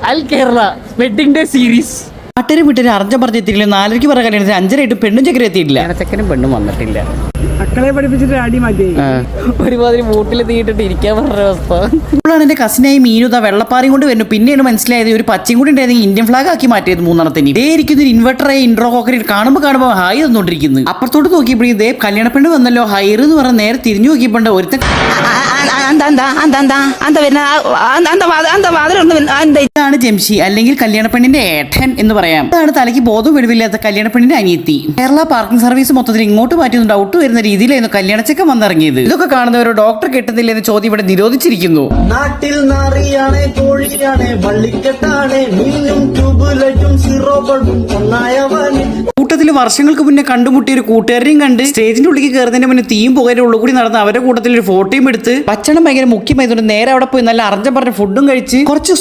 അൽ Kerala wedding day series. നാട്ടുകാരും വീട്ടുകാരും അറിഞ്ഞ പറഞ്ഞെത്തിയില്ല. 4:30 പറഞ്ഞ കല്യാണത്തിന് 5:30 പെണ്ണും ചെക്കനും എത്തിയിട്ടില്ല. ചെക്കനും പെണ്ണും വന്നിട്ടില്ല. മക്കളെ പഠിപ്പിച്ചിട്ട് അടി മാറ്റി ഒരുമാതിരി മൂട്ടിൽ തീയിട്ടിട്ട് ഇരിക്കാൻ പറഞ്ഞ അവസ്ഥ. ഇപ്പോഴാണ് എന്റെ കസിനായി മീനുത വെള്ളപ്പാറയും കൊണ്ട് വരുന്നു. പിന്നെയാണ് മനസ്സിലായത് ഒരു പച്ചയും കൂടി ഉണ്ടായിരുന്നെങ്കിൽ ഇന്ത്യൻ ഫ്ലാഗ് ആക്കി മാറ്റിയത് 3 ഇതേ ഇരിക്കുന്ന ഒരു ഇൻവെർട്ടറായി ഇൻട്രോ കോക്കറി കാണുമ്പോൾ ഹായ് തന്നോണ്ടിരിക്കുന്നു. അപ്പുറത്തോട്ട് നോക്കിയപ്പോഴും ഇതേ കല്യാണപ്പെണ്ണ് വന്നല്ലോ ഹൈർ എന്ന് പറഞ്ഞ നേരെ തിരിഞ്ഞു നോക്കിയപ്പോണ്ട് ഒരുത്തൻ ഇതാണ് ജംഷി അല്ലെങ്കിൽ കല്യാണപ്പെണ്ണിന്റെ ഏട്ടൻ എന്ന് പറയാം. ഇതാണ് തലയ്ക്ക് ബോധം വെളിവില്ലാത്ത കല്യാണപ്പെണ്ണിന്റെ അനിയത്തി. കേരള പാർക്കിംഗ് സർവീസ് മൊത്തത്തിൽ ഇങ്ങോട്ട് മാറ്റുന്ന ഡൗട്ട് വരുന്ന രീതിയിലായിരുന്നു കല്യാണച്ചക്ക വന്നിറങ്ങിയത്. ഇതൊക്കെ കാണുന്നവരോ ഡോക്ടർ കിട്ടുന്നില്ല എന്ന ചോദ്യം ഇവിടെ നിരോധിച്ചിരിക്കുന്നു. നാട്ടിൽ നാറിയാണ് കോഴിയാണ് വള്ളിക്കെട്ടാണ് മീനും ട്യൂബുലൈറ്റും സീറോ ബൾബും ഒന്നായവന്. കൂട്ടത്തിൽ വർഷങ്ങൾക്ക് മുന്നേ കണ്ടുമുട്ടിയ ഒരു കൂട്ടുകാരെയും കണ്ട് സ്റ്റേജിന്റെ ഉള്ളിൽ കയറുന്നതിന് മുന്നേ തീയും പുകയുടെ ഉള്ളിൽ കൂടി നടന്ന് അവരുടെ കൂട്ടത്തിൽ ഒരു ഫോട്ടോയും എടുത്ത് ഭക്ഷണം ഭയങ്കര മുഖ്യമായതുകൊണ്ട് നേരെ അവിടെ പോയി നല്ല അറിഞ്ഞ പറഞ്ഞ ഫുഡും കഴിച്ച് കുറച്ച്